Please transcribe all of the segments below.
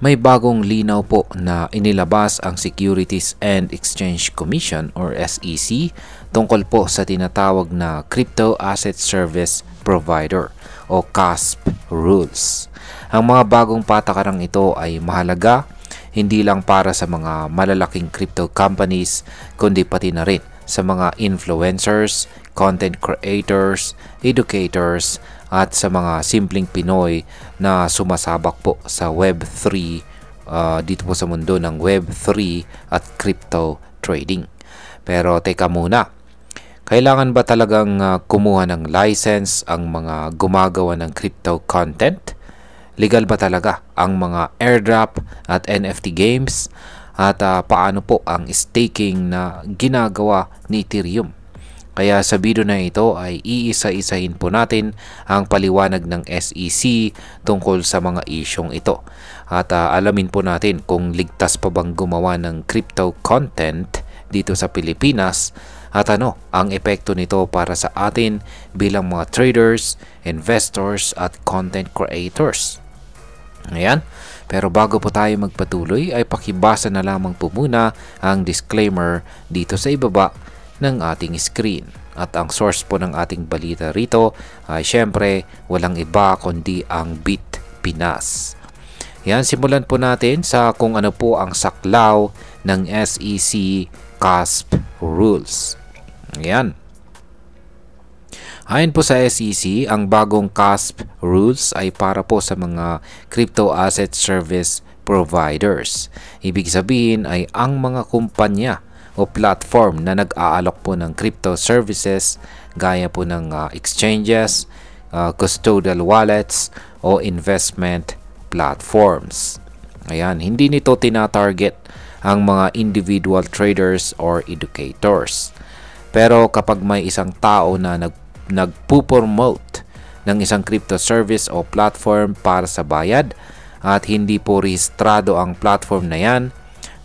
May bagong linaw po na inilabas ang Securities and Exchange Commission or SEC tungkol po sa tinatawag na Crypto Asset Service Provider o CASP rules. Ang mga bagong patakarang ito ay mahalaga hindi lang para sa mga malalaking crypto companies kundi pati na rin sa mga influencers, content creators, educators, at sa mga simpleng Pinoy na sumasabak po sa Web3 dito po sa mundo ng Web3 at crypto trading. Pero teka muna, kailangan ba talagang kumuha ng license ang mga gumagawa ng crypto content? Legal ba talaga ang mga airdrop at NFT games? At paano po ang staking na ginagawa ni Ethereum? Kaya sa video na ito ay iisa-isahin po natin ang paliwanag ng SEC tungkol sa mga isyong ito. At alamin po natin kung ligtas pa bang gumawa ng crypto content dito sa Pilipinas at ano ang epekto nito para sa atin bilang mga traders, investors at content creators. Ayan. Pero bago po tayo magpatuloy ay pakibasa na lamang po muna ang disclaimer dito sa ibaba ng ating screen. At ang source po ng ating balita rito ay syempre walang iba kundi ang Bit Pinas. Yan, simulan po natin sa kung ano po ang saklaw ng SEC CASP rules. Yan. Ayon po sa SEC, ang bagong CASP rules ay para po sa mga crypto asset service providers. Ibig sabihin ay ang mga kumpanya o platform na nag-aalok po ng crypto services gaya po ng exchanges, custodial wallets o investment platforms. Ayan, hindi nito tina-target ang mga individual traders or educators. Pero kapag may isang tao na nagpo-promote ng isang crypto service o platform para sa bayad at hindi po rehistrado ang platform na yan,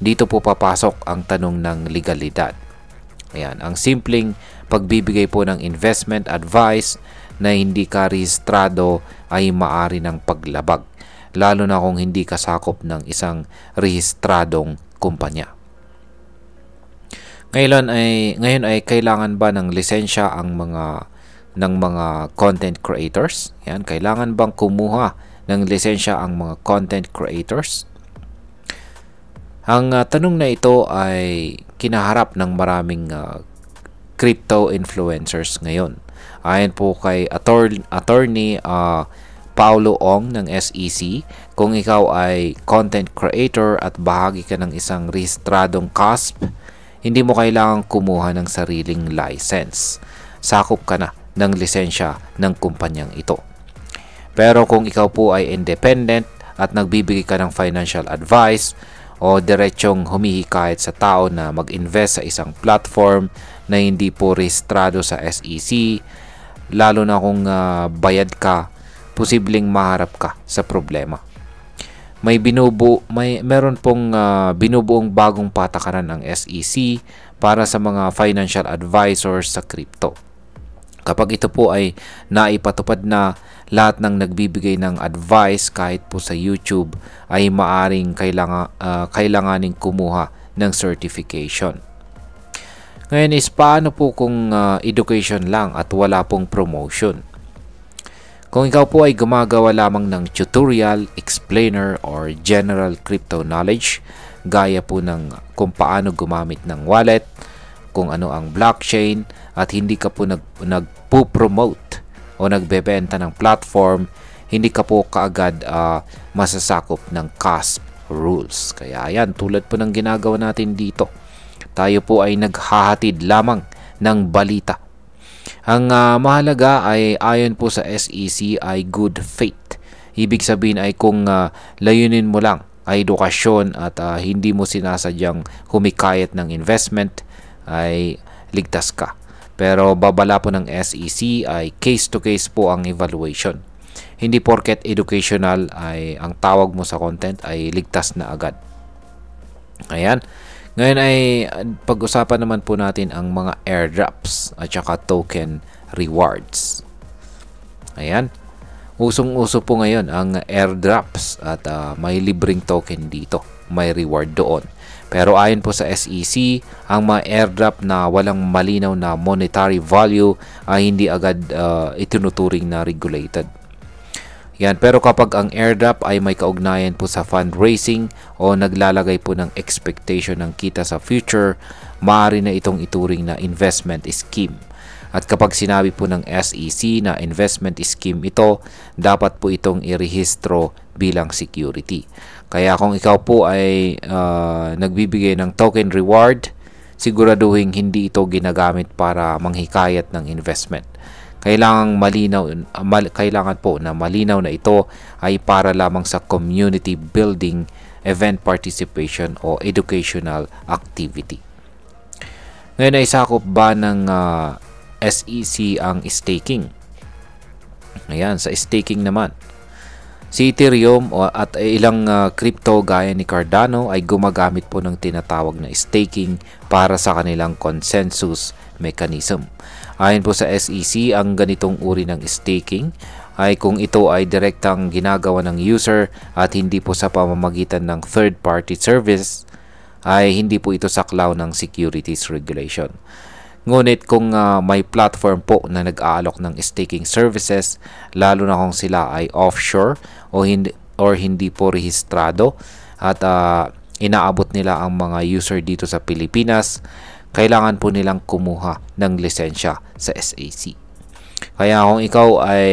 dito po papasok ang tanong ng legalidad. Ayan, ang simpleng pagbibigay po ng investment advice na hindi ka rehistrado ay maari ng paglabag, lalo na kung hindi kasakop ng isang rehistradong kumpanya. Ngayon ay kailangan ba ng lisensya ang mga content creators? Yan, kailangan bang kumuha ng lisensya ang mga content creators? Ang tanong na ito ay kinaharap ng maraming crypto influencers ngayon. Ayon po kay attorney Paulo Ong ng SEC, kung ikaw ay content creator at bahagi ka ng isang rehistradong CASP, hindi mo kailangang kumuha ng sariling license. Sakop ka na ng lisensya ng kumpanyang ito. Pero kung ikaw po ay independent at nagbibigay ka ng financial advice o diretsyong humihikayat sa tao na mag-invest sa isang platform na hindi po rehistrado sa SEC, lalo na kung bayad ka, posibleng maharap ka sa problema. Meron pong binubuong bagong patakaran ng SEC para sa mga financial advisors sa crypto. Kapag ito po ay naipatupad na, lahat ng nagbibigay ng advice kahit po sa YouTube ay maaring kailanganing kumuha ng certification. Ngayon is paano po kung education lang at wala pong promotion? Kung ikaw po ay gumagawa lamang ng tutorial, explainer, or general crypto knowledge, gaya po ng kung paano gumamit ng wallet, kung ano ang blockchain, at hindi ka po nagpo-promote o nagbebenta ng platform, hindi ka po kaagad masasakop ng CASP rules. Kaya ayan, tulad po ng ginagawa natin dito, tayo po ay naghahatid lamang ng balita. Ang mahalaga ay ayon po sa SEC ay good faith. Ibig sabihin ay kung layunin mo lang ay edukasyon at hindi mo sinasadyang humikayat ng investment, ay ligtas ka. Pero babala po ng SEC ay case to case po ang evaluation. Hindi porket educational ay ang tawag mo sa content ay ligtas na agad. Ayan. Ngayon ay pag-usapan naman po natin ang mga airdrops at saka token rewards. Ayan. Usong-uso po ngayon ang airdrops at may libreng token dito, may reward doon. Pero ayon po sa SEC, ang mga airdrop na walang malinaw na monetary value ay hindi agad itinuturing na regulated. Yan, pero kapag ang airdrop ay may kaugnayan po sa fundraising o naglalagay po ng expectation ng kita sa future, maaari na itong ituring na investment scheme. At kapag sinabi po ng SEC na investment scheme ito, dapat po itong irehistro bilang security. Kaya kung ikaw po ay nagbibigay ng token reward, siguraduhin hindi ito ginagamit para manghikayat ng investment. Kailangan po na malinaw na ito ay para lamang sa community building, event participation o educational activity. Ngayon ay sakop ba ng SEC ang staking? Ayan, sa staking naman, si Ethereum at ilang crypto gaya ni Cardano ay gumagamit po ng tinatawag na staking para sa kanilang consensus mechanism. Ayon po sa SEC, ang ganitong uri ng staking ay kung ito ay direktang ginagawa ng user at hindi po sa pamamagitan ng third-party service, ay hindi po ito saklaw ng securities regulation. Ngunit kung may platform po na nag-aalok ng staking services, lalo na kung sila ay offshore o hindi po rehistrado at inaabot nila ang mga user dito sa Pilipinas, kailangan po nilang kumuha ng lisensya sa SEC. Kaya kung ikaw ay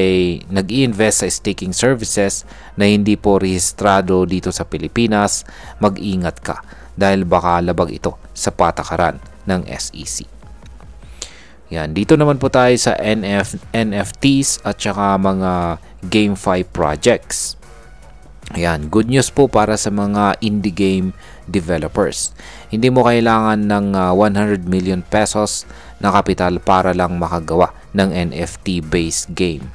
nag-i-invest sa staking services na hindi po rehistrado dito sa Pilipinas, mag-ingat ka dahil baka labag ito sa patakaran ng SEC. Yan, dito naman po tayo sa NFTs at saka mga GameFi projects. Ayan, good news po para sa mga indie game developers. Hindi mo kailangan ng 100 million pesos na kapital para lang makagawa ng NFT-based game.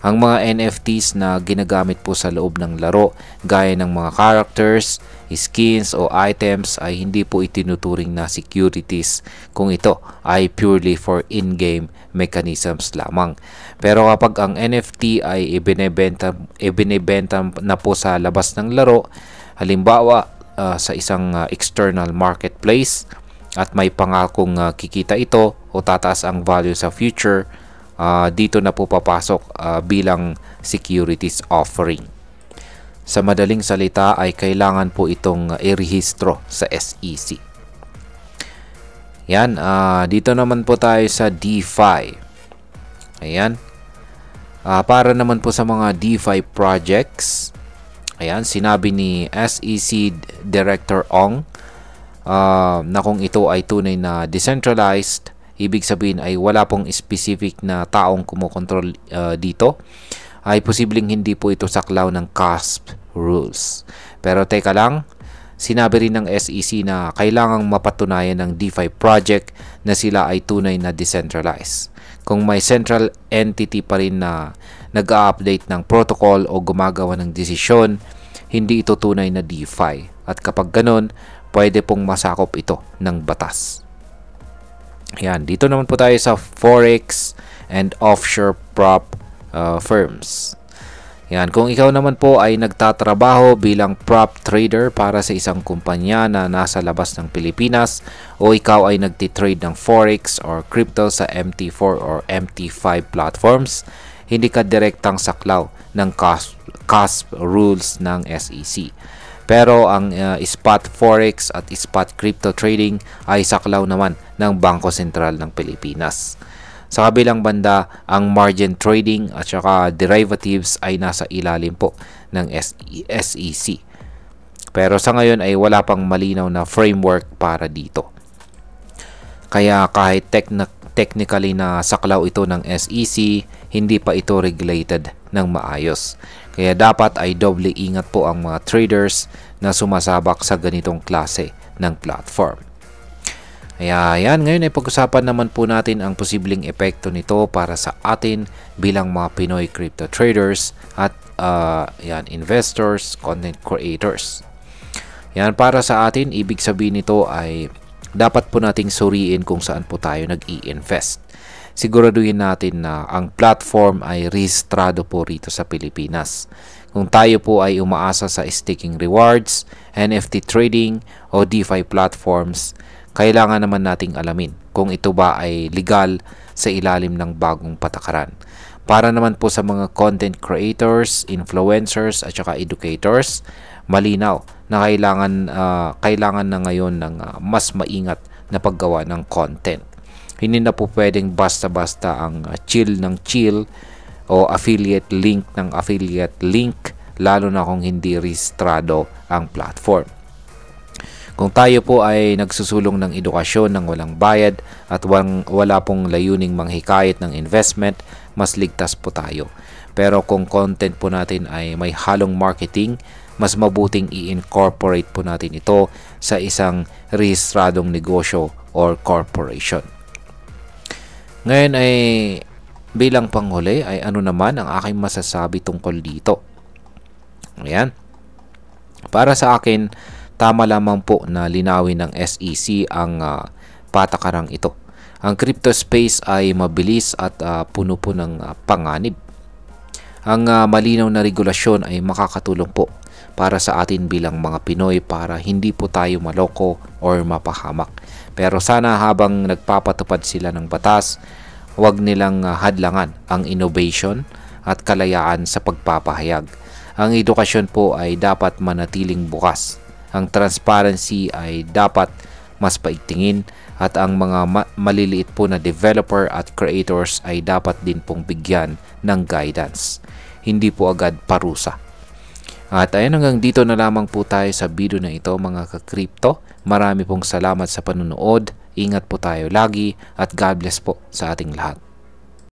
Ang mga NFTs na ginagamit po sa loob ng laro, gaya ng mga characters, skins o items ay hindi po itinuturing na securities kung ito ay purely for in-game mechanisms lamang. Pero kapag ang NFT ay ibinebenta na po sa labas ng laro, halimbawa sa isang external marketplace at may pangakong kikita ito o tataas ang value sa future, dito na po papasok bilang securities offering. Sa madaling salita ay kailangan po itong irehistro sa SEC. Yan, dito naman po tayo sa DeFi. Ayan. Para naman po sa mga DeFi projects, ayan, sinabi ni SEC Director Ong na kung ito ay tunay na decentralized, ibig sabihin ay wala pong specific na taong kumokontrol dito, ay posibleng hindi po ito saklaw ng CASP rules. Pero teka lang, sinabi rin ng SEC na kailangang mapatunayan ng DeFi project na sila ay tunay na decentralized. Kung may central entity pa rin na nag-a-update ng protocol o gumagawa ng desisyon, hindi ito tunay na DeFi. At kapag ganun, pwede pong masakop ito ng batas. Ayan, dito naman po tayo sa Forex and offshore prop firms. Yan, kung ikaw naman po ay nagtatrabaho bilang prop trader para sa isang kumpanya na nasa labas ng Pilipinas o ikaw ay nagtitrade ng Forex or crypto sa MT4 or MT5 platforms, hindi ka direktang saklaw ng CASP rules ng SEC. Pero ang spot Forex at spot crypto trading ay saklaw naman ng Bangko Sentral ng Pilipinas. Sa kabilang banda, ang margin trading at saka derivatives ay nasa ilalim po ng SEC. Pero sa ngayon ay wala pang malinaw na framework para dito. Kaya kahit technically na saklaw ito ng SEC, hindi pa ito regulated ng maayos. Kaya dapat ay doble ingat po ang mga traders na sumasabak sa ganitong klase ng platform. Kaya yan, ngayon ay pag-usapan naman po natin ang posibleng epekto nito para sa atin bilang mga Pinoy crypto traders at investors, content creators. Yan, para sa atin, ibig sabihin nito ay dapat po nating suriin kung saan po tayo nag-i-invest. siguraduhin natin na ang platform ay rehistrado po rito sa Pilipinas. Kung tayo po ay umaasa sa staking rewards, NFT trading o DeFi platforms, kailangan naman nating alamin kung ito ba ay legal sa ilalim ng bagong patakaran. Para naman po sa mga content creators, influencers at saka educators, malinaw na kailangan na ngayon ng mas maingat na paggawa ng content. Hindi na po pwedeng basta-basta ang chill ng chill o affiliate link ng affiliate link, lalo na kung hindi rehistrado ang platform. Kung tayo po ay nagsusulong ng edukasyon ng walang bayad at wala pong layuning manghikayat ng investment, mas ligtas po tayo. Pero kung content po natin ay may halong marketing, mas mabuting i-incorporate po natin ito sa isang rehistradong negosyo or corporation. Ngayon ay bilang panghuli ay ano naman ang aking masasabi tungkol dito. Ayan. Para sa akin, tama lamang po na linawin ng SEC ang patakarang ito. Ang crypto space ay mabilis at puno po ng panganib. Ang malinaw na regulasyon ay makakatulong po para sa atin bilang mga Pinoy para hindi po tayo maloko or mapahamak. Pero sana habang nagpapatupad sila ng batas, huwag nilang hadlangan ang innovation at kalayaan sa pagpapahayag. Ang edukasyon po ay dapat manatiling bukas. Ang transparency ay dapat mas paigtingin at ang mga maliliit po na developer at creators ay dapat din pong bigyan ng guidance. Hindi po agad parusa. At ayun, hanggang dito na lamang po tayo sa video na ito mga ka-crypto. Marami pong salamat sa panunood. Ingat po tayo lagi at God bless po sa ating lahat.